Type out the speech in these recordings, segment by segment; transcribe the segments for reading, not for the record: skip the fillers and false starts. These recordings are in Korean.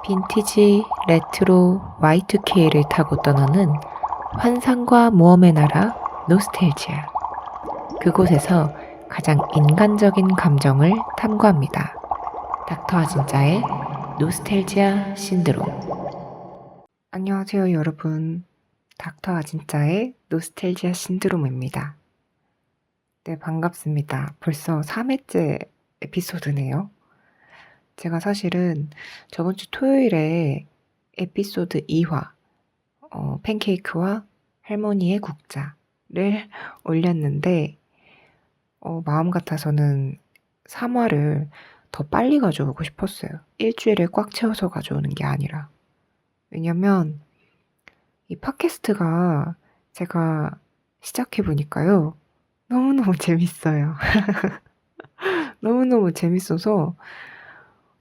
빈티지, 레트로, Y2K를 타고 떠나는 환상과 모험의 나라 노스텔지아. 그곳에서 가장 인간적인 감정을 탐구합니다. 닥터 아진짜의 노스텔지아 신드롬. 안녕하세요, 여러분. 닥터 아진짜의 노스텔지아 신드롬입니다. 네, 반갑습니다. 벌써 3회째 에피소드네요. 제가 사실은 저번 주 토요일에 에피소드 2화, 팬케이크와 할머니의 국자를 올렸는데, 마음 같아서는 3화를 더 빨리 가져오고 싶었어요. 일주일을 꽉 채워서 가져오는 게 아니라. 왜냐면, 이 팟캐스트가 제가 시작해보니까요. 너무너무 재밌어요. 너무너무 재밌어서,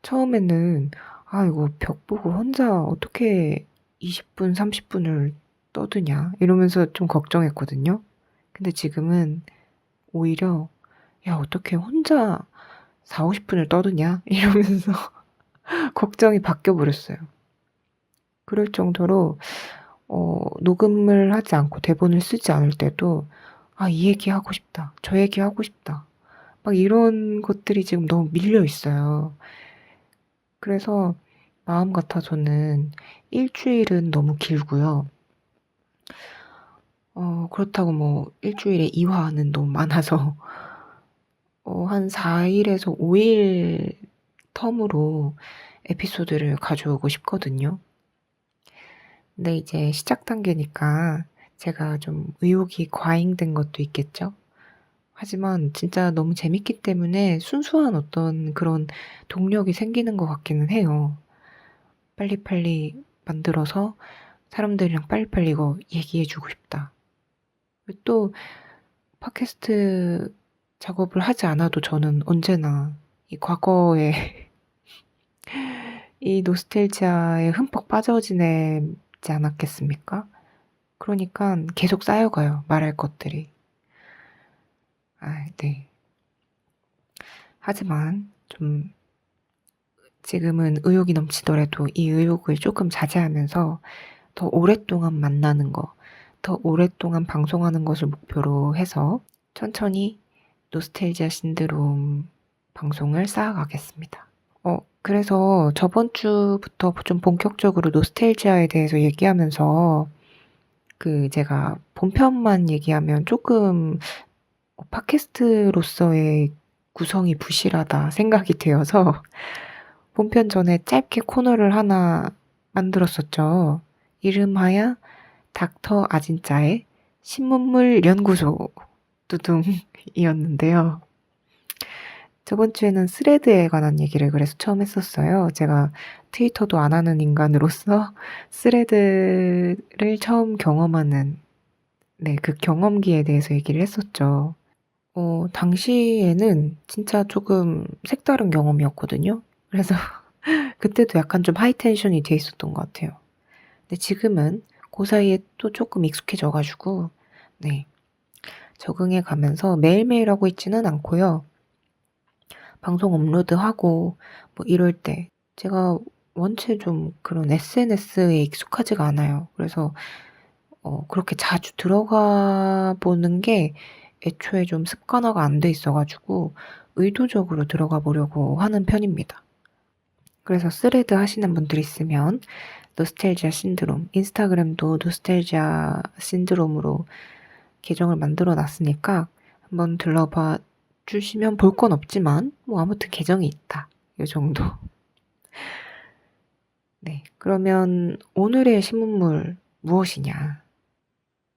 처음에는 이거 벽 보고 혼자 어떻게 20분, 30분을 떠드냐 이러면서 좀 걱정했거든요. 근데 지금은 오히려 야, 어떻게 혼자 4, 50분을 떠드냐 이러면서 걱정이 바뀌어 버렸어요. 그럴 정도로 녹음을 하지 않고 대본을 쓰지 않을 때도 이 얘기 하고 싶다. 저 얘기 하고 싶다. 막 이런 것들이 지금 너무 밀려 있어요. 그래서 마음 같아서는 일주일은 너무 길고요. 그렇다고 뭐 일주일에 2화는 너무 많아서 한 4일에서 5일 텀으로 에피소드를 가져오고 싶거든요. 근데 이제 시작 단계니까 제가 좀 의욕이 과잉된 것도 있겠죠. 하지만 진짜 너무 재밌기 때문에 순수한 어떤 그런 동력이 생기는 것 같기는 해요. 빨리빨리 만들어서 사람들이랑 빨리빨리 이거 얘기해주고 싶다. 또 팟캐스트 작업을 하지 않아도 저는 언제나 이 과거에 이 노스텔지아에 흠뻑 빠져 지내지 않았겠습니까? 그러니까 계속 쌓여가요, 말할 것들이. 네. 하지만 좀 지금은 의욕이 넘치더라도 이 의욕을 조금 자제하면서 더 오랫동안 만나는 거, 더 오랫동안 방송하는 것을 목표로 해서 천천히 노스텔지아 신드롬 방송을 쌓아가겠습니다. 그래서 저번 주부터 좀 본격적으로 노스텔지아에 대해서 얘기하면서 제가 본편만 얘기하면 조금 팟캐스트로서의 구성이 부실하다 생각이 되어서 본편 전에 짧게 코너를 하나 만들었었죠. 이름하여 닥터 아진짜의 신문물 연구소 두둥이었는데요. 저번 주에는 스레드에 관한 얘기를 그래서 처음 했었어요. 제가 트위터도 안 하는 인간으로서 스레드를 처음 경험하는 그 경험기에 대해서 얘기를 했었죠. 당시에는 진짜 조금 색다른 경험이었거든요. 그래서 그때도 약간 좀 하이텐션이 돼 있었던 것 같아요. 근데 지금은 그 사이에 또 조금 익숙해져가지고 적응해 가면서 매일매일 하고 있지는 않고요. 방송 업로드하고 뭐 이럴 때 제가 원체 좀 그런 SNS에 익숙하지가 않아요. 그래서 그렇게 자주 들어가 보는 게 애초에 좀 습관화가 안 돼 있어가지고 의도적으로 들어가 보려고 하는 편입니다. 그래서 스레드 하시는 분들 있으면 노스텔지아 신드롬, 인스타그램도 노스텔지아 신드롬으로 계정을 만들어 놨으니까 한번 들러봐 주시면 볼 건 없지만 뭐 아무튼 계정이 있다. 이 정도. 네, 그러면 오늘의 신문물 무엇이냐?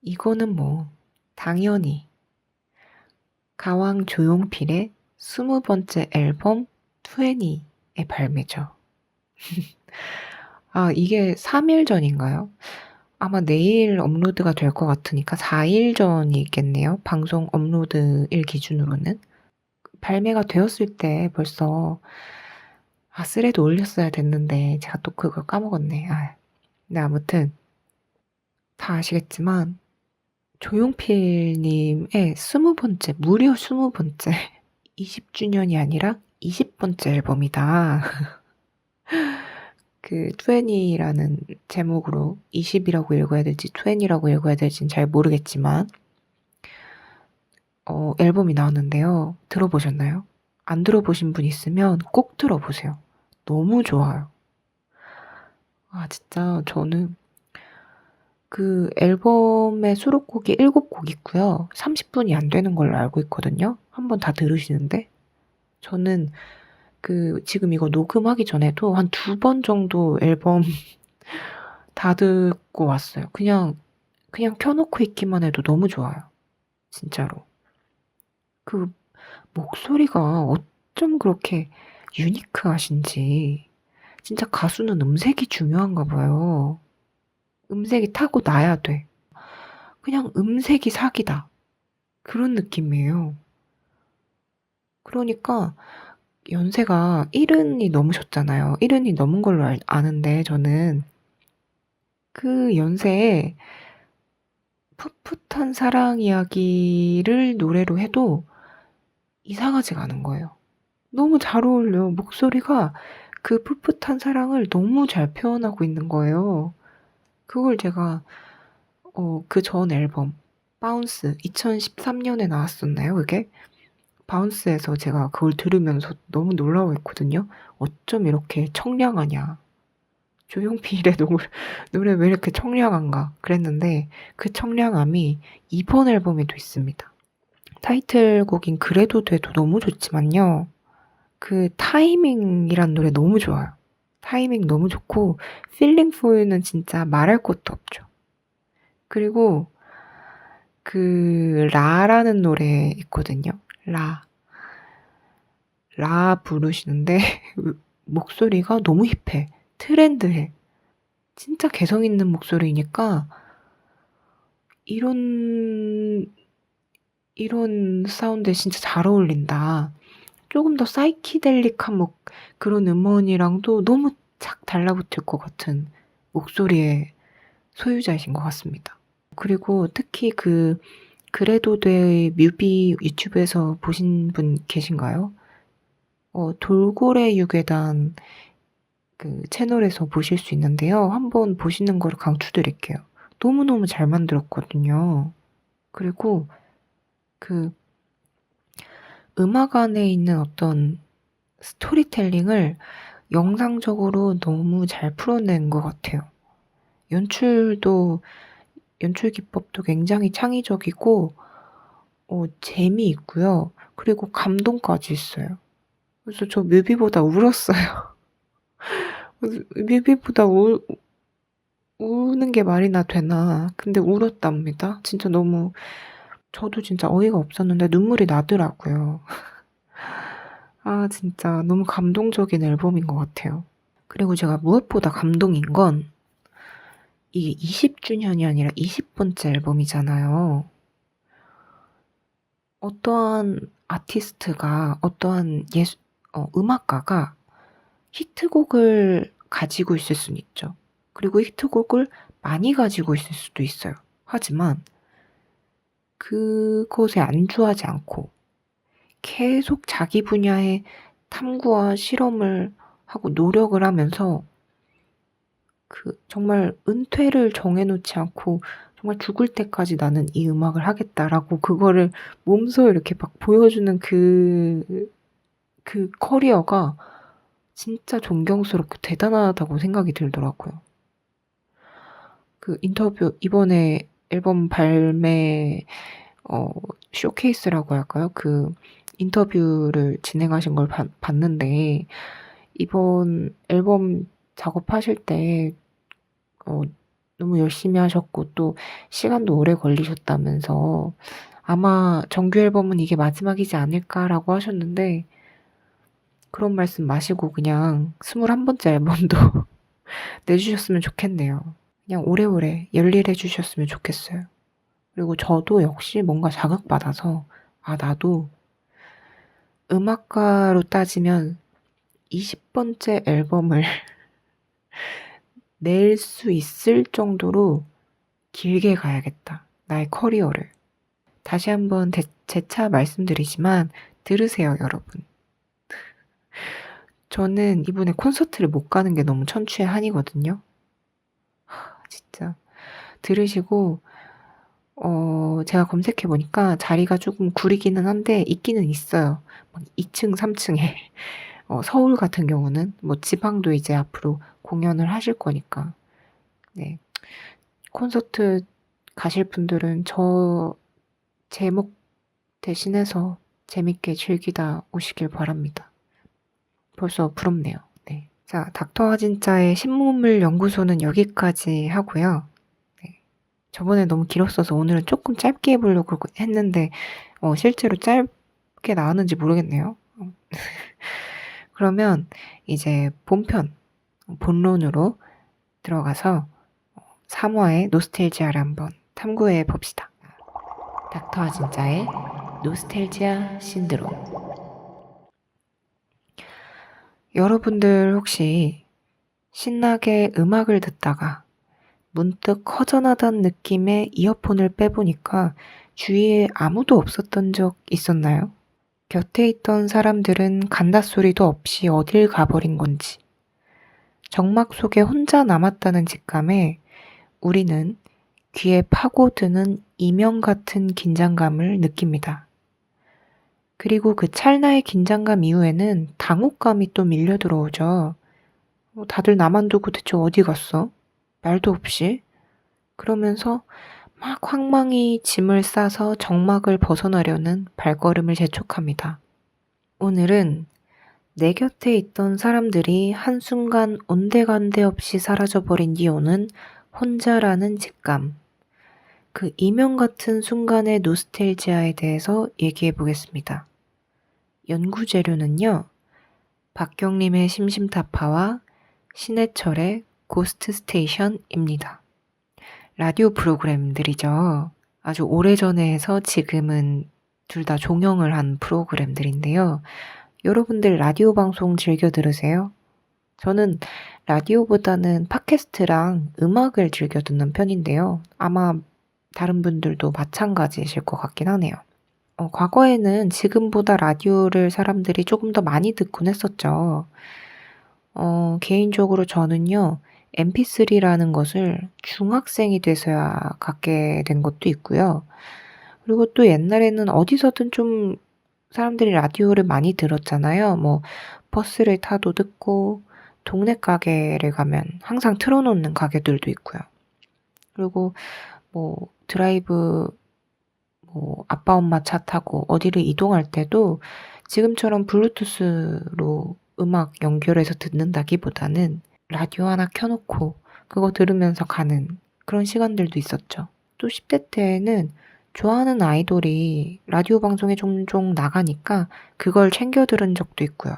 이거는 뭐 당연히 가왕 조용필의 20번째 앨범 20의 발매죠. 이게 3일 전인가요? 아마 내일 업로드가 될 것 같으니까 4일 전이겠네요. 방송 업로드일 기준으로는. 발매가 되었을 때 벌써 스레드 올렸어야 됐는데 제가 또 그걸 까먹었네. 근데 아무튼 다 아시겠지만 조용필님의 20번째, 무려 20번째 20주년이 아니라 20번째 앨범이다. 그 20라는 제목으로 20이라고 읽어야 될지 20라고 읽어야 될지는 잘 모르겠지만 앨범이 나왔는데요. 들어보셨나요? 안 들어보신 분 있으면 꼭 들어보세요. 너무 좋아요. 아 진짜 저는 그 앨범의 수록곡이 7곡 있고요. 30분이 안 되는 걸로 알고 있거든요. 한번 다 들으시는데 저는 지금 이거 녹음하기 전에도 한 2번 정도 앨범 다 듣고 왔어요. 그냥 켜놓고 있기만 해도 너무 좋아요. 진짜로. 그 목소리가 어쩜 그렇게 유니크하신지. 진짜 가수는 음색이 중요한가 봐요. 음색이 타고나야 돼. 그냥 음색이 사기다. 그런 느낌이에요. 그러니까 연세가 70이 넘으셨잖아요. 70이 넘은 걸로 아는데 저는 그 연세에 풋풋한 사랑 이야기를 노래로 해도 이상하지가 않은 거예요. 너무 잘 어울려요. 목소리가 그 풋풋한 사랑을 너무 잘 표현하고 있는 거예요. 그걸 제가 그 전 앨범 바운스 2013년에 나왔었나요 그게? 바운스에서 제가 그걸 들으면서 너무 놀라워했거든요. 어쩜 이렇게 청량하냐. 조용필의 노래 왜 이렇게 청량한가 그랬는데 그 청량함이 이번 앨범에도 있습니다. 타이틀곡인 그래도 돼도 너무 좋지만요. 그 타이밍이란 노래 너무 좋아요. 타이밍 너무 좋고 Feeling for You는 진짜 말할 것도 없죠. 그리고 라라는 노래 있거든요. 라 부르시는데 목소리가 너무 힙해. 트렌드해. 진짜 개성 있는 목소리니까 이런 사운드에 진짜 잘 어울린다. 조금 더 사이키델릭한 그런 음원이랑도 너무 착 달라붙을 것 같은 목소리의 소유자이신 것 같습니다. 그리고 특히 그래도 돼 뮤비 유튜브에서 보신 분 계신가요? 돌고래 유괴단 채널에서 보실 수 있는데요. 한번 보시는 거를 강추드릴게요. 너무너무 잘 만들었거든요. 그리고 음악 안에 있는 어떤 스토리텔링을 영상적으로 너무 잘 풀어낸 것 같아요. 연출 기법도 굉장히 창의적이고, 재미있고요. 그리고 감동까지 있어요. 그래서 저 뮤비보다 울었어요. 뮤비보다 우는 게 말이나 되나. 근데 울었답니다. 진짜 저도 진짜 어이가 없었는데 눈물이 나더라고요. 아, 진짜 너무 감동적인 앨범인 것 같아요. 그리고 제가 무엇보다 감동인 건 이게 20주년이 아니라 20번째 앨범이잖아요. 어떠한 아티스트가, 어떠한 음악가가 히트곡을 가지고 있을 수는 있죠. 그리고 히트곡을 많이 가지고 있을 수도 있어요. 하지만 그것에 안주하지 않고 계속 자기 분야의 탐구와 실험을 하고 노력을 하면서 정말 은퇴를 정해놓지 않고 정말 죽을 때까지 나는 이 음악을 하겠다라고 그거를 몸소 이렇게 막 보여주는 그 커리어가 진짜 존경스럽고 대단하다고 생각이 들더라고요. 인터뷰 이번에 앨범 발매 쇼케이스라고 할까요? 인터뷰를 진행하신 걸 봤는데 이번 앨범 작업하실 때 너무 열심히 하셨고 또 시간도 오래 걸리셨다면서 아마 정규 앨범은 이게 마지막이지 않을까라고 하셨는데 그런 말씀 마시고 그냥 21번째 앨범도 내주셨으면 좋겠네요. 그냥 오래오래 열일해 주셨으면 좋겠어요. 그리고 저도 역시 뭔가 자극받아서 나도 음악가로 따지면 20번째 앨범을 낼 수 있을 정도로 길게 가야겠다. 나의 커리어를. 다시 한번 재차 말씀드리지만 들으세요, 여러분. 저는 이분의 콘서트를 못 가는 게 너무 천추의 한이거든요. 진짜 들으시고 제가 검색해 보니까 자리가 쪼금 구리기는 한데 있기는 있어요. 막 2 층, 3 층에. 서울 같은 경우는 뭐 지방도 이제 앞으로 공연을 하실 거니까. 네. 콘서트 가실 분들은 저 제목 대신해서 재밌게 즐기다 오시길 바랍니다. 벌써 부럽네요. 네. 자, 닥터 하진짜의 신문물 연구소는 여기까지 하고요. 네. 저번에 너무 길었어서 오늘은 쪼끔 짧게 해 보려고 했는데 실제로 짧게 나왔는지 모르겠네요. 그러면 이제 본편, 본론으로 들어가서 3화의 노스텔지아를 한번 탐구해 봅시다. 닥터 하진짜의 노스텔지아 신드롬. 여러분들 혹시 신나게 음악을 듣다가 문득 허전하다는 느낌의 이어폰을 빼보니까 주위에 아무도 없었던 적 있었나요? 곁에 있던 사람들은 간다소리도 없이 어딜 가버린 건지 정막 속에 혼자 남았다는 직감에 우리는 귀에 파고드는 이명 같은 긴장감을 느낍니다. 그리고 그 찰나의 긴장감 이후에는 당혹감이 또 밀려 들어오죠. 다들 나만 두고 대체 어디 갔어? 말도 없이. 그러면서 막 황망히 짐을 싸서 정막을 벗어나려는 발걸음을 재촉합니다. 오늘은 내 곁에 있던 사람들이 한순간 온데간데 없이 사라져버린 뒤 오는 혼자라는 직감. 그 이명 같은 순간의 노스텔지아에 대해서 얘기해 보겠습니다. 연구 재료는요. 박경림의 심심타파와 신해철의 고스트 스테이션입니다. 라디오 프로그램들이죠. 아주 오래전에 해서 지금은 둘 다 종영을 한 프로그램들인데요. 여러분들 라디오 방송 즐겨 들으세요? 저는 라디오보다는 팟캐스트랑 음악을 즐겨 듣는 편인데요. 아마 다른 분들도 마찬가지이실 것 같긴 하네요. 과거에는 지금보다 라디오를 사람들이 조금 더 많이 듣곤 했었죠. 개인적으로 저는요, mp3라는 것을 중학생이 돼서야 갖게 된 것도 있고요. 그리고 또 옛날에는 어디서든 좀 사람들이 라디오를 많이 들었잖아요. 뭐, 버스를 타도 듣고, 동네 가게를 가면 항상 틀어놓는 가게들도 있고요. 그리고 뭐, 드라이브, 뭐, 아빠 엄마 차 타고 어디를 이동할 때도 지금처럼 블루투스로 음악 연결해서 듣는다기보다는 라디오 하나 켜놓고 그거 들으면서 가는 그런 시간들도 있었죠. 또 10대 때에는 좋아하는 아이돌이 라디오 방송에 종종 나가니까 그걸 챙겨 들은 적도 있고요.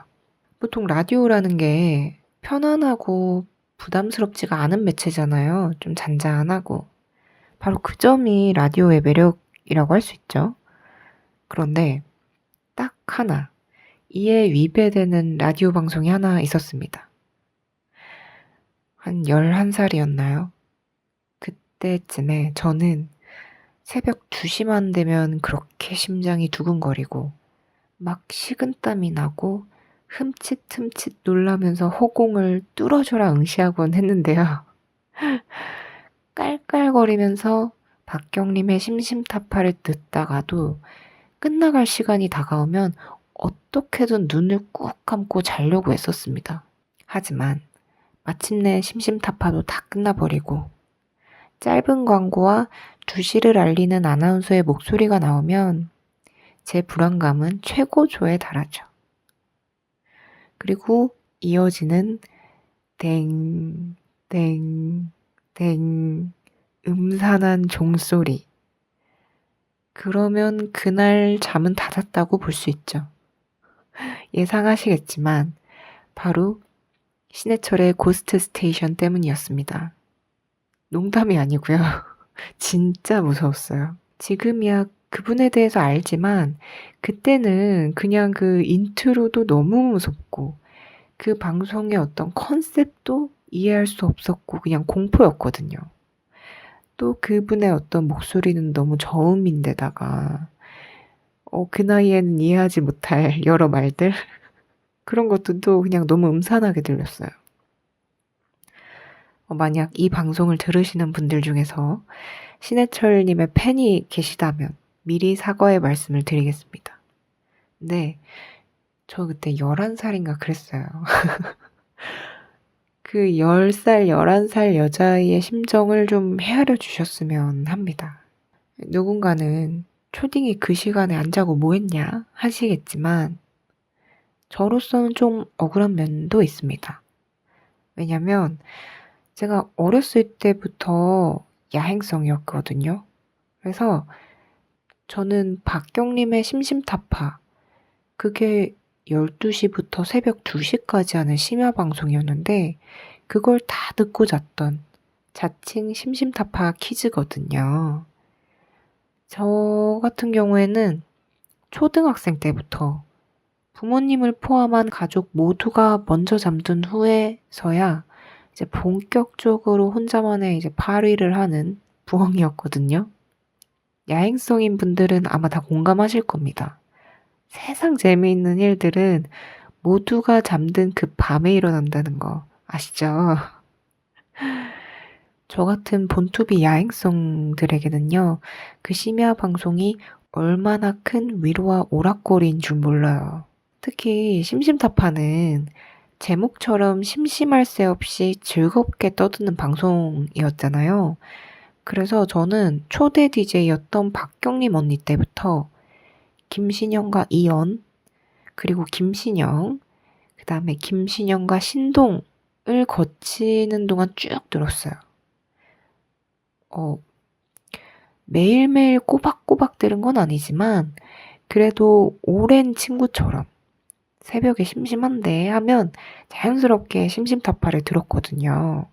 보통 라디오라는 게 편안하고 부담스럽지가 않은 매체잖아요. 좀 잔잔하고. 바로 그 점이 라디오의 매력이라고 할 수 있죠. 그런데 딱 하나, 이에 위배되는 라디오 방송이 하나 있었습니다. 한 11살이었나요? 그때쯤에 저는 새벽 2시만 되면 그렇게 심장이 두근거리고 막 식은땀이 나고 흠칫흠칫 놀라면서 허공을 뚫어져라 응시하곤 했는데요. 깔깔거리면서 박경림의 심심타파를 듣다가도 끝나갈 시간이 다가오면 어떻게든 눈을 꾹 감고 자려고 했었습니다. 하지만 마침내 심심타파도 다 끝나버리고 짧은 광고와 2시를 알리는 아나운서의 목소리가 나오면 제 불안감은 최고조에 달하죠. 그리고 이어지는 땡, 땡, 땡, 음산한 종소리. 그러면 그날 잠은 다 잤다고 볼 수 있죠. 예상하시겠지만 바로 신해철의 고스트 스테이션 때문이었습니다. 농담이 아니고요. 진짜 무서웠어요. 지금이야 그분에 대해서 알지만 그때는 그냥 그 인트로도 너무 무섭고 그 방송의 어떤 컨셉도 이해할 수 없었고 그냥 공포였거든요. 또 그분의 어떤 목소리는 너무 저음인데다가 그 나이에는 이해하지 못할 여러 말들. 그런 것도 또 그냥 너무 음산하게 들렸어요. 만약 이 방송을 들으시는 분들 중에서 신해철 님의 팬이 계시다면 미리 사과의 말씀을 드리겠습니다. 네. 저 그때 11살인가 그랬어요. 그 10살, 11살 여자아이의 심정을 좀 헤아려 주셨으면 합니다. 누군가는 초딩이 그 시간에 안 자고 뭐 했냐 하시겠지만 저로서는 좀 억울한 면도 있습니다. 왜냐면 제가 어렸을 때부터 야행성이었거든요. 그래서 저는 박경림의 심심타파, 그게 12시부터 새벽 2시까지 하는 심야 방송이었는데 그걸 다 듣고 잤던 자칭 심심타파 키즈거든요. 저 같은 경우에는 초등학생 때부터 부모님을 포함한 가족 모두가 먼저 잠든 후에서야 이제 본격적으로 혼자만의 이제 파리를 하는 부엉이였거든요. 야행성인 분들은 아마 다 공감하실 겁니다. 세상 재미있는 일들은 모두가 잠든 그 밤에 일어난다는 거 아시죠? 저 같은 본투비 야행성들에게는요, 그 심야 방송이 얼마나 큰 위로와 오락거리인 줄 몰라요. 특히 심심타파는 제목처럼 심심할 새 없이 즐겁게 떠드는 방송이었잖아요. 그래서 저는 초대 DJ였던 박경림 언니 때부터 김신영과 이연, 그리고 김신영, 그 다음에 김신영과 신동을 거치는 동안 쭉 들었어요. 매일매일 꼬박꼬박 들은 건 아니지만 그래도 오랜 친구처럼 새벽에 심심한데 하면 자연스럽게 심심타파를 들었거든요.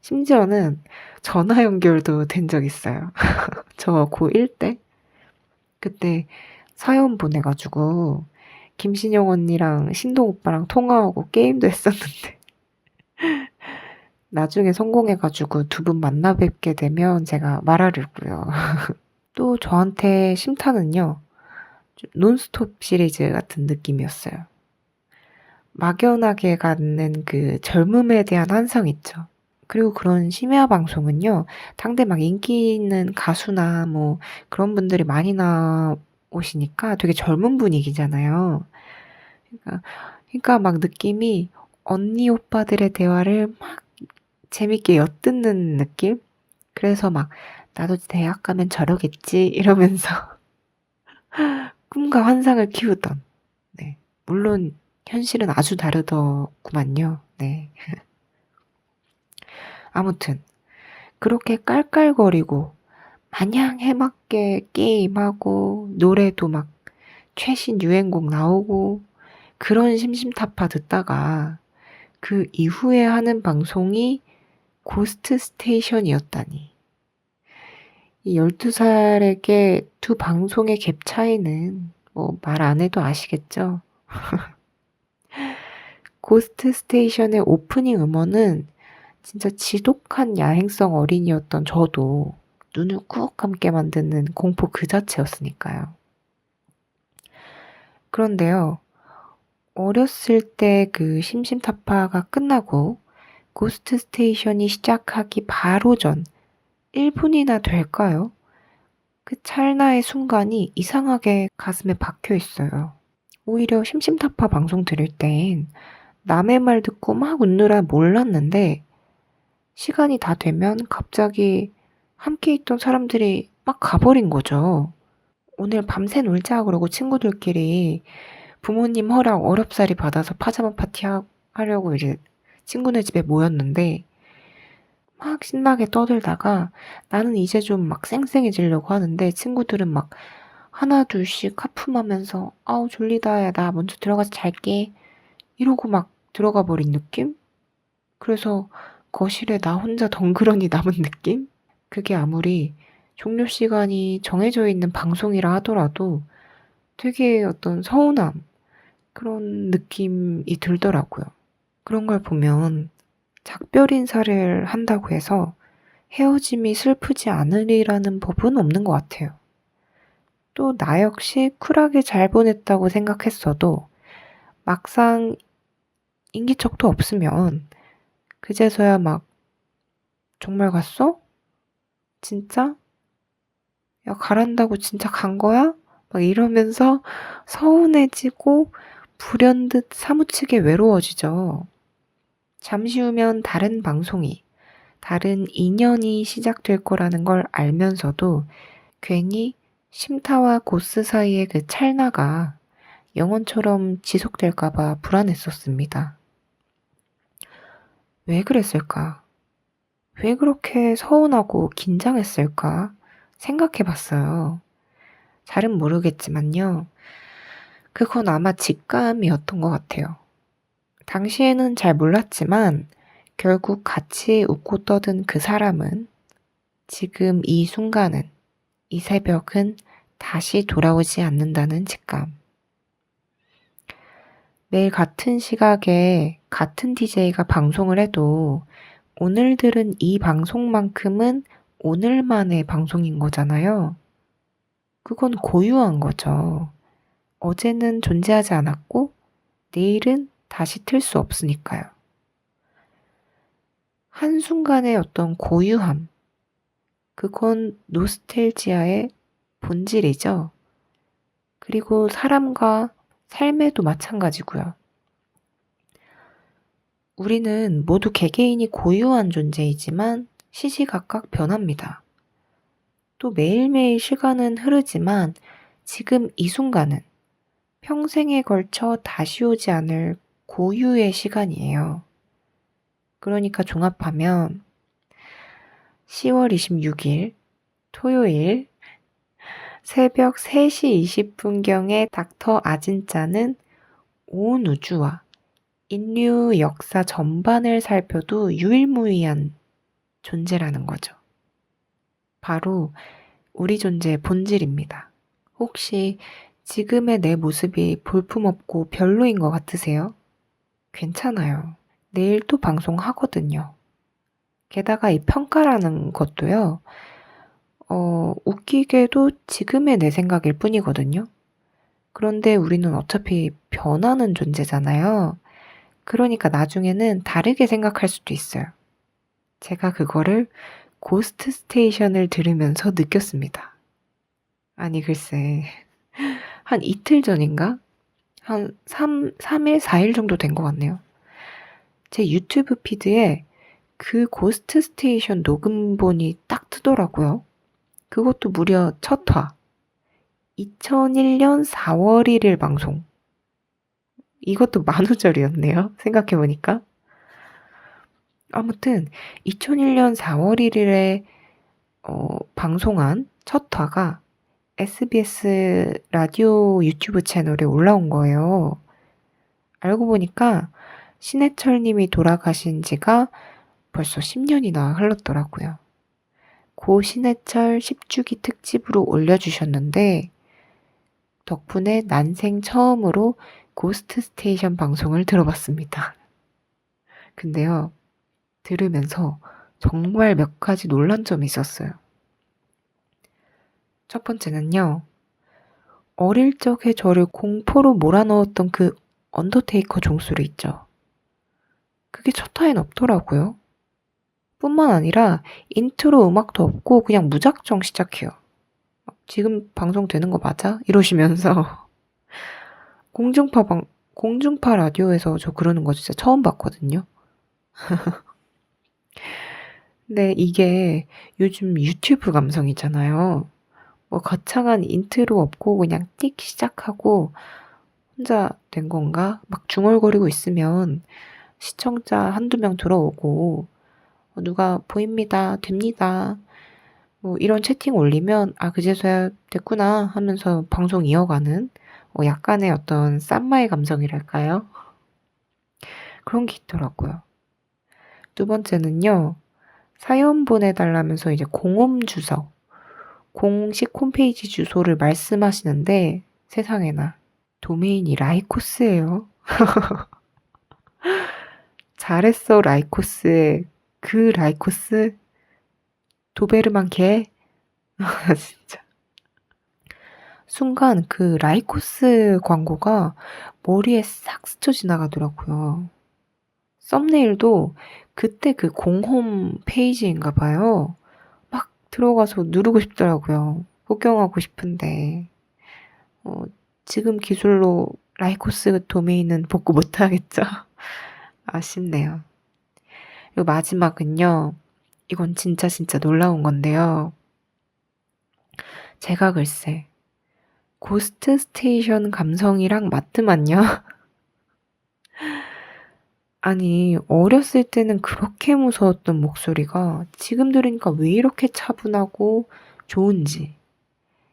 심지어는 전화 연결도 된 적 있어요. 저 고1 때? 그때 사연 보내가지고 김신영 언니랑 신동 오빠랑 통화하고 게임도 했었는데 나중에 성공해가지고 두 분 만나 뵙게 되면 제가 말하려고요. 또 저한테 심타는요, 논스톱 시리즈 같은 느낌이었어요. 막연하게 갖는 그 젊음에 대한 환상 있죠. 그리고 그런 심야 방송은요, 당대 막 인기 있는 가수나 뭐 그런 분들이 많이 나오시니까 되게 젊은 분위기잖아요. 그러니까 막 느낌이 언니 오빠들의 대화를 막 재밌게 엿듣는 느낌? 그래서 막 나도 대학 가면 저러겠지 이러면서 꿈과 환상을 키우던, 네. 물론 현실은 아주 다르더구만요. 네. 아무튼 그렇게 깔깔거리고 마냥 해맑게 게임하고 노래도 막 최신 유행곡 나오고 그런 심심타파 듣다가 그 이후에 하는 방송이 고스트 스테이션이었다니. 이 12살에게 두 방송의 갭 차이는 뭐 말 안 해도 아시겠죠? 고스트 스테이션의 오프닝 음원은 진짜 지독한 야행성 어린이였던 저도 눈을 꾹 감게 만드는 공포 그 자체였으니까요. 그런데요, 어렸을 때 그 심심타파가 끝나고 고스트 스테이션이 시작하기 바로 전 1분이나 될까요? 그 찰나의 순간이 이상하게 가슴에 박혀 있어요. 오히려 심심타파 방송 들을 땐 남의 말 듣고 막 웃느라 몰랐는데 시간이 다 되면 갑자기 함께 있던 사람들이 막 가버린 거죠. 오늘 밤새 놀자 그러고 친구들끼리 부모님 허락 어렵사리 받아서 파자마 파티 하려고 이제 친구네 집에 모였는데 막 신나게 떠들다가 나는 이제 좀 막 쌩쌩해지려고 하는데 친구들은 막 하나 둘씩 하품하면서 아우 졸리다 야 나 먼저 들어가서 잘게 이러고 막 들어가 버린 느낌? 그래서 거실에 나 혼자 덩그러니 남은 느낌? 그게 아무리 종료 시간이 정해져 있는 방송이라 하더라도 되게 어떤 서운함, 그런 느낌이 들더라고요. 그런 걸 보면 작별 인사를 한다고 해서 헤어짐이 슬프지 않으리라는 법은 없는 것 같아요. 또 나 역시 쿨하게 잘 보냈다고 생각했어도 막상 인기척도 없으면 그제서야 막 "정말 갔어? 진짜? 야 가란다고 진짜 간 거야?" 막 이러면서 서운해지고 불현듯 사무치게 외로워지죠. 잠시 후면 다른 방송이, 다른 인연이 시작될 거라는 걸 알면서도 괜히 쉼타와 고스 사이의 그 찰나가 영원처럼 지속될까 봐 불안했었습니다. 왜 그랬을까? 왜 그렇게 서운하고 긴장했을까? 생각해 봤어요. 잘은 모르겠지만요. 그건 아마 직감이었던 것 같아요. 당시에는 잘 몰랐지만 결국 같이 웃고 떠든 그 사람은 지금 이 순간은, 이 새벽은 다시 돌아오지 않는다는 직감. 매일 같은 시각에 같은 DJ가 방송을 해도 오늘 들은 이 방송만큼은 오늘만의 방송인 거잖아요. 그건 고유한 거죠. 어제는 존재하지 않았고 내일은 다시 틀 수 없으니까요. 한순간의 어떤 고유함, 그건 노스텔지아의 본질이죠. 그리고 사람과 삶에도 마찬가지고요. 우리는 모두 개개인이 고유한 존재이지만 시시각각 변합니다. 또 매일매일 시간은 흐르지만 지금 이 순간은 평생에 걸쳐 다시 오지 않을 고유의 시간이에요. 그러니까 종합하면 10월 26일 토요일 새벽 3시 20분경에 닥터 아진짜는 온 우주와 인류 역사 전반을 살펴도 유일무이한 존재라는 거죠. 바로 우리 존재의 본질입니다. 혹시 지금의 내 모습이 볼품없고 별로인 것 같으세요? 괜찮아요. 내일 또 방송하거든요. 게다가 이 평가라는 것도요, 웃기게도 지금의 내 생각일 뿐이거든요. 그런데 우리는 어차피 변하는 존재잖아요. 그러니까 나중에는 다르게 생각할 수도 있어요. 제가 그거를 고스트 스테이션을 들으면서 느꼈습니다. 아니, 글쎄. 한 이틀 전인가? 한 3일, 4일 정도 된 것 같네요. 제 유튜브 피드에 그 고스트 스테이션 녹음본이 딱 뜨더라고요. 그것도 무려 첫 화. 2001년 4월 1일 방송. 이것도 만우절이었네요. 생각해보니까. 아무튼 2001년 4월 1일에 방송한 첫 화가 SBS 라디오 유튜브 채널에 올라온 거예요. 알고 보니까 신해철 님이 돌아가신 지가 벌써 10년이나 흘렀더라고요. 고 신해철 10주기 특집으로 올려주셨는데 덕분에 난생 처음으로 고스트 스테이션 방송을 들어봤습니다. 근데요, 들으면서 정말 몇 가지 놀란 점이 있었어요. 첫 번째는요, 어릴 적에 저를 공포로 몰아넣었던 그 언더테이커 종소리 있죠. 그게 첫 화엔 없더라고요. 뿐만 아니라 인트로 음악도 없고 그냥 무작정 시작해요. 지금 방송 되는 거 맞아? 이러시면서 공중파 라디오에서 저 그러는 거 진짜 처음 봤거든요. 근데 이게 요즘 유튜브 감성이잖아요. 뭐 거창한 인트로 없고 그냥 띡 시작하고 혼자 된 건가? 막 중얼거리고 있으면 시청자 한두 명 들어오고 누가 보입니다, 됩니다. 뭐 이런 채팅 올리면 아 그제서야 됐구나 하면서 방송 이어가는 약간의 어떤 쌈마의 감성이랄까요? 그런 게 있더라고요. 두 번째는요. 사연 보내달라면서 이제 공홈 주소, 공식 홈페이지 주소를 말씀하시는데 세상에나 도메인이 라이코스예요. 잘했어 라이코스의 그 라이코스 도베르만 개? 진짜. 순간 그 라이코스 광고가 머리에 싹 스쳐 지나가더라고요. 썸네일도 그때 그 공홈 페이지인가 봐요. 막 들어가서 누르고 싶더라고요. 구경하고 싶은데 어 지금 기술로 라이코스 도메인은 복구 못 하겠죠? 아쉽네요. 그리고 마지막은요. 이건 진짜 놀라운 건데요. 제가 글쎄 고스트 스테이션 감성이랑 맞더만요. 아니 어렸을 때는 그렇게 무서웠던 목소리가 지금 들으니까 왜 이렇게 차분하고 좋은지.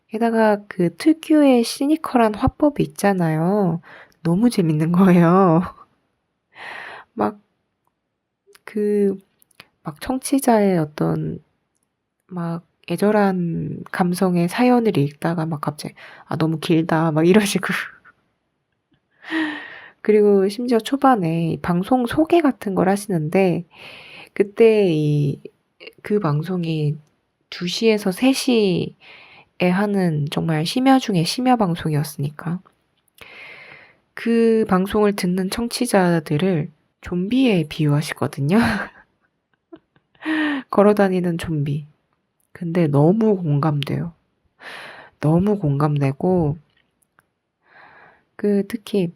게다가 그 특유의 시니컬한 화법이 있잖아요. 너무 재밌는 거예요. 막 그 막 청취자의 어떤 막 애절한 감성의 사연을 읽다가 막 갑자기 "아 너무 길다." 막 이러시고 그리고 심지어 초반에 방송 소개 같은 걸 하시는데 그때 그 방송이 2 시에서 3 시에 하는 정말 심야 중에 심야 방송이었으니까 그 방송을 듣는 청취자들을 좀비에 비유하시거든요. 걸어 다니는 좀비. 근데 너무 공감돼요. 너무 공감되고 특히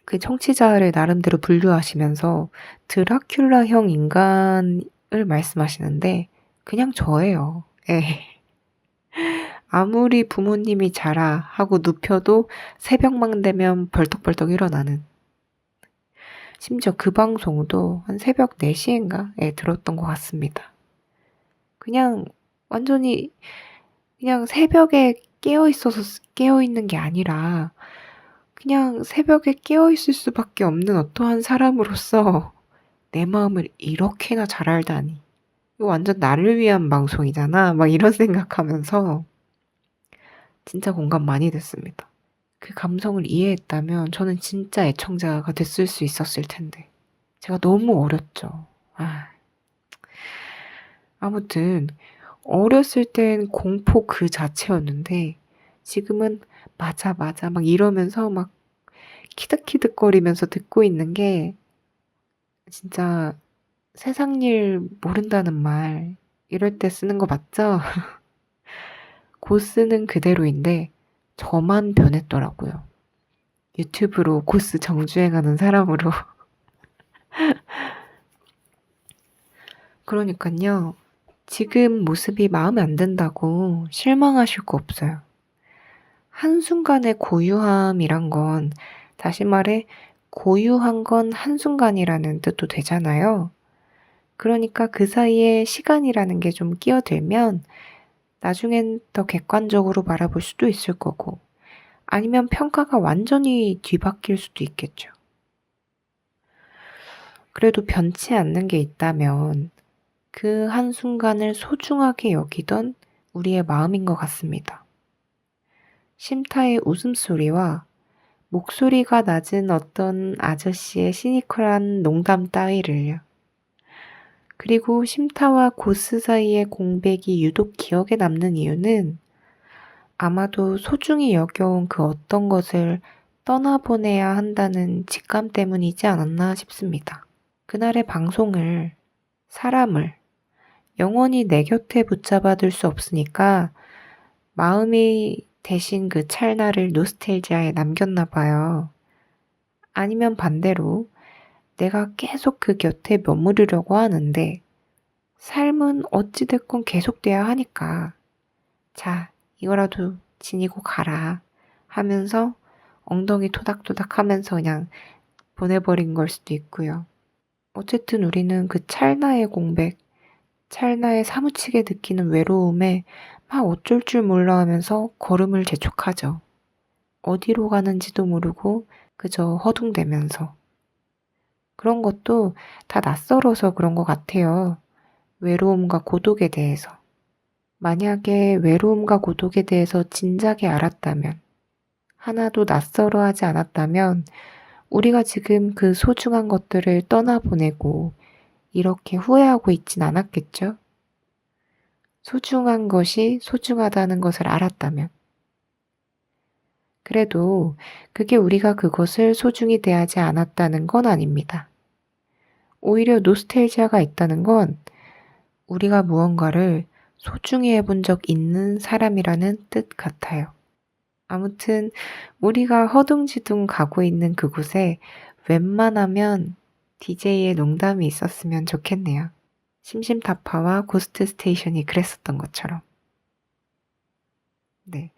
그 청취자를 나름대로 분류하시면서 드라큘라형 인간을 말씀하시는데 그냥 저예요. 예. 아무리 부모님이 자라 하고 눕혀도 새벽만 되면 벌떡벌떡 일어나는. 심지어 그 방송도 한 새벽 4 시인가에 들었던 것 같습니다. 그냥 완전히 그냥 새벽에 깨어 있는 게 아니라 그냥 새벽에 깨어 있을 수밖에 없는 어떠한 사람으로서 '내 마음을 이렇게나 잘 알다니. 이거 완전 나를 위한 방송이잖아.' 막 이런 생각하면서 진짜 공감 많이 됐습니다. 그 감성을 이해했다면 저는 진짜 애청자가 됐을 수 있었을 텐데. 제가 너무 어렸죠. 아무튼 어렸을 땐 공포 그 자체였는데 지금은 "맞아." 막 이러면서 막 키득키득거리면서 듣고 있는 게 진짜 세상 일 모른다는 말 이럴 때 쓰는 거 맞죠? 고스는 그대로인데 저만 변했더라고요. 유튜브로 고스 정주행하는 사람으로. 그러니깐요. 지금 모습이 마음에 안 든다고 실망하실 거 없어요. 한순간의 고유함이란 건 다시 말해 고유한 건 한순간이라는 뜻도 되잖아요. 그러니까 그 사이에 시간이라는 게 좀 끼어들면 나중엔 더 객관적으로 바라볼 수도 있을 거고 아니면 평가가 완전히 뒤바뀔 수도 있겠죠. 그래도 변치 않는 게 있다면 그 한순간을 소중하게 여기던 우리의 마음인 것 같습니다. 심타의 웃음소리와 목소리가 낮은 어떤 아저씨의 시니컬한 농담 따위를요. 그리고 심타와 고스 사이의 공백이 유독 기억에 남는 이유는 아마도 소중히 여겨온 그 어떤 것을 떠나보내야 한다는 직감 때문이지 않았나 싶습니다. 그날의 방송을, 사람을 영원히 내 곁에 붙잡아둘 수 없으니까 마음이 대신 그 찰나를 노스텔지아에 남겼나 봐요. 아니면 반대로 내가 계속 그 곁에 머무르려고 하는데 삶은 어찌됐건 계속돼야 하니까 자, 이거라도 지니고 가라 하면서 엉덩이 토닥토닥 하면서 그냥 보내버린 걸 수도 있고요. 어쨌든 우리는 그 찰나의 공백, 찰나에 사무치게 느끼는 외로움에 막 어쩔 줄 몰라 하면서 걸음을 재촉하죠. 어디로 가는지도 모르고 그저 허둥대면서. 그런 것도 다 낯설어서 그런 것 같아요. 외로움과 고독에 대해서. 만약에 외로움과 고독에 대해서 진작에 알았다면, 하나도 낯설어 하지 않았다면, 우리가 지금 그 소중한 것들을 떠나보내고 이렇게 후회하고 있진 않았겠죠? 소중한 것이 소중하다는 것을 알았다면. 그래도 그게 우리가 그것을 소중히 대하지 않았다는 건 아닙니다. 오히려 노스텔지아가 있다는 건 우리가 무언가를 소중히 해본 적 있는 사람이라는 뜻 같아요. 아무튼 우리가 허둥지둥 가고 있는 그곳에 웬만하면 DJ의 농담이 있었으면 좋겠네요. 심심타파와 고스트 스테이션이 그랬었던 것처럼. 네,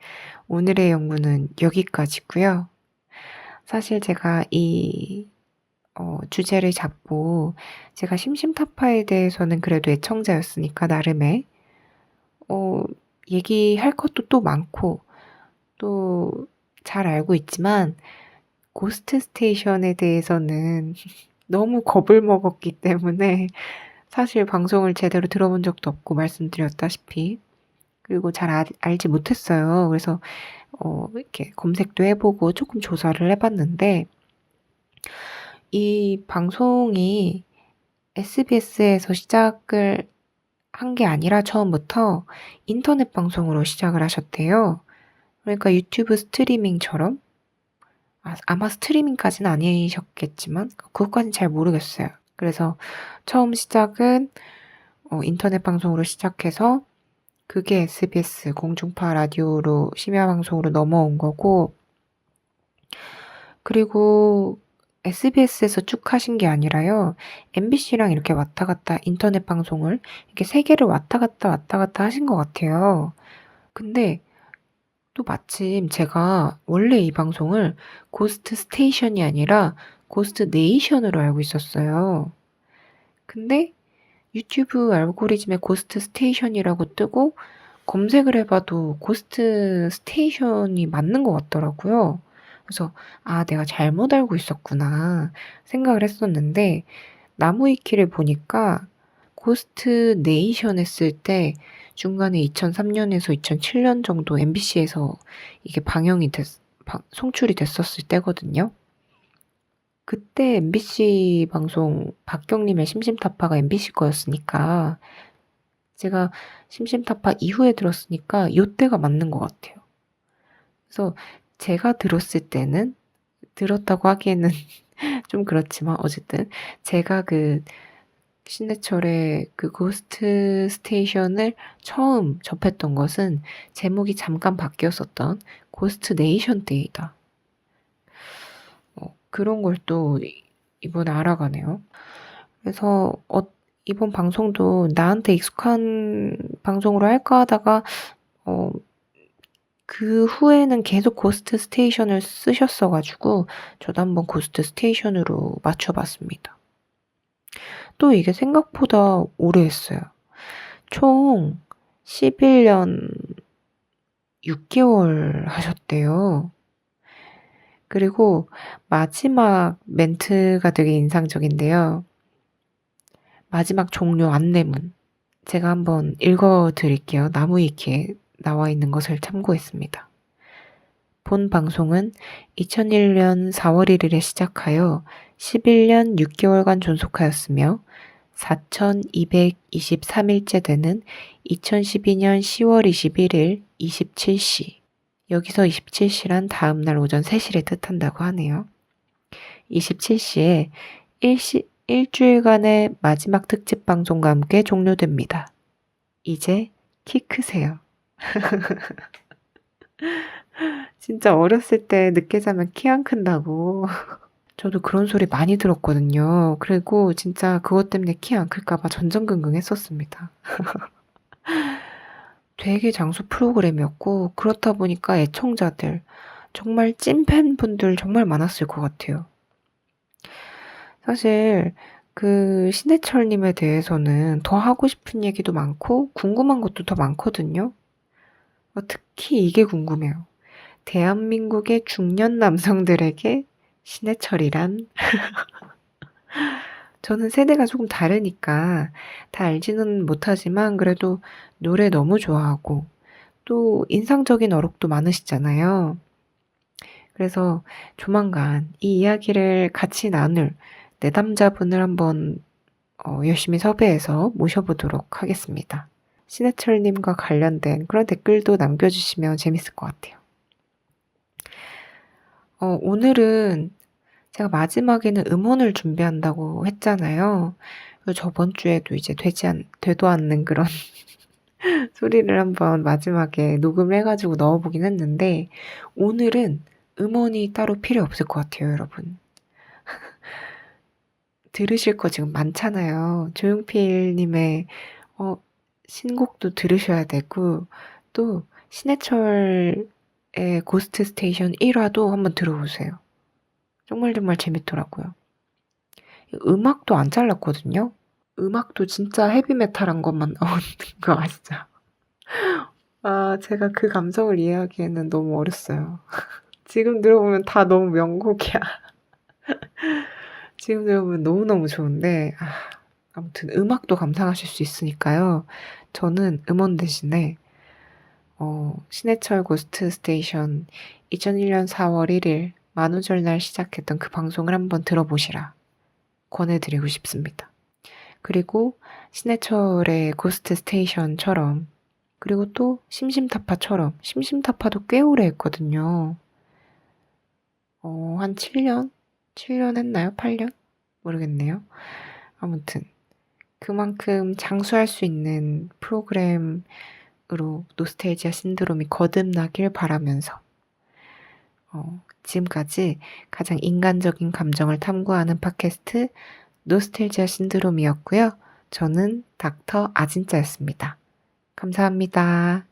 오늘의 연구는 여기까지고요. 사실 제가 이 주제를 잡고 제가 심심타파에 대해서는 그래도 애청자였으니까 나름의 얘기할 것도 또 많고 또 잘 알고 있지만 고스트 스테이션에 대해서는 너무 겁을 먹었기 때문에 사실 방송을 제대로 들어본 적도 없고 말씀드렸다시피 그리고 잘 알지 못했어요. 그래서 이렇게 검색도 해보고 조금 조사를 해봤는데 이 방송이 SBS에서 시작을 한 게 아니라 처음부터 인터넷 방송으로 시작을 하셨대요. 그러니까 유튜브 스트리밍처럼 아마 스트리밍까지는 아니셨겠지만 그것까지는 잘 모르겠어요. 그래서 처음 시작은 인터넷 방송으로 시작해서 그게 SBS 공중파 라디오로 심야 방송으로 넘어온 거고 그리고 SBS에서 쭉 하신 게 아니라요. MBC랑 이렇게 왔다 갔다 인터넷 방송을 이렇게 세 개를 왔다 갔다 하신 것 같아요. 근데 또 마침 제가 원래 이 방송을 고스트 스테이션이 아니라 고스트 네이션으로 알고 있었어요. 근데 유튜브 알고리즘에 고스트 스테이션이라고 뜨고 검색을 해봐도 고스트 스테이션이 맞는 것 같더라고요. 그래서 내가 잘못 알고 있었구나 생각을 했었는데 나무위키를 보니까 고스트 네이션 했을 때 중간에 2003년에서 2007년 정도 MBC에서 이게 송출이 됐었을 때거든요. 그때 MBC 방송 박경림의 심심타파가 MBC 거였으니까 제가 심심타파 이후에 들었으니까 요때가 맞는 것 같아요. 그래서 제가 들었을 때는 들었다고 하기에는 좀 그렇지만 어쨌든 제가 그 신해철의 그 고스트 스테이션을 처음 접했던 것은 제목이 잠깐 바뀌었었던 고스트 네이션 때이다. 그런 걸 또 이번에 알아가네요. 그래서 이번 방송도 나한테 익숙한 방송으로 할까 하다가 그 후에는 계속 고스트 스테이션을 쓰셨어가지고 저도 한번 고스트 스테이션으로 맞춰봤습니다. 또 이게 생각보다 오래 했어요. 총 11년 6개월 하셨대요. 그리고 마지막 멘트가 되게 인상적인데요. 마지막 종료 안내문. 제가 한번 읽어드릴게요. 나무위키에 나와 있는 것을 참고했습니다. 본 방송은 2001년 4월 1일에 시작하여 11년 6개월간 존속하였으며 4223일째 되는 2012년 10월 21일 27시. 여기서 27시란 다음날 오전 3시를 뜻한다고 하네요. 27시에 일주일간의 마지막 특집 방송과 함께 종료됩니다. 이제 키 크세요. 진짜 어렸을 때 늦게 자면 키 안 큰다고. 저도 그런 소리 많이 들었거든요. 그리고 진짜 그것 때문에 키 안 클까봐 전전긍긍했었습니다. 되게 장수 프로그램이었고 그렇다 보니까 애청자들, 정말 찐팬분들 정말 많았을 것 같아요. 사실 그 신해철님에 대해서는 더 하고 싶은 얘기도 많고 궁금한 것도 더 많거든요. 특히 이게 궁금해요. 대한민국의 중년 남성들에게 신해철이란? 저는 세대가 조금 다르니까 다 알지는 못하지만 그래도 노래 너무 좋아하고 또 인상적인 어록도 많으시잖아요. 그래서 조만간 이 이야기를 같이 나눌 내담자분을 한번 열심히 섭외해서 모셔보도록 하겠습니다. 신해철님과 관련된 그런 댓글도 남겨주시면 재밌을 것 같아요. 오늘은 제가 마지막에는 음원을 준비한다고 했잖아요. 그리고 저번 주에도 이제 되도 않는 그런 소리를 한번 마지막에 녹음을 해 가지고 넣어 보긴 했는데 오늘은 음원이 따로 필요 없을 것 같아요, 여러분. 들으실 거 지금 많잖아요. 조용필 님의 신곡도 들으셔야 되고 또 신해철의 고스트 스테이션 1화도 한번 들어보세요. 정말 정말 재밌더라고요. 음악도 안 잘랐거든요. 음악도 진짜 헤비메탈한 것만 나오는 거 아시죠? 아, 제가 그 감성을 이해하기에는 너무 어렸어요. 지금 들어보면 다 너무 명곡이야. 지금 들어보면 너무너무 좋은데, 아무튼 음악도 감상하실 수 있으니까요. 저는 음원 대신에, 신해철 고스트 스테이션 2001년 4월 1일 만우절 날 시작했던 그 방송을 한번 들어보시라 권해드리고 싶습니다. 그리고 신해철의 고스트 스테이션처럼 그리고 또 심심타파처럼 심심타파도 꽤 오래 했거든요. 한 7년? 7년 했나요? 8년? 모르겠네요. 아무튼 그만큼 장수할 수 있는 프로그램으로 노스텔지아 신드롬이 거듭나길 바라면서 지금까지 가장 인간적인 감정을 탐구하는 팟캐스트 노스텔지아 신드롬이었고요. 저는 닥터 아진짜였습니다. 감사합니다.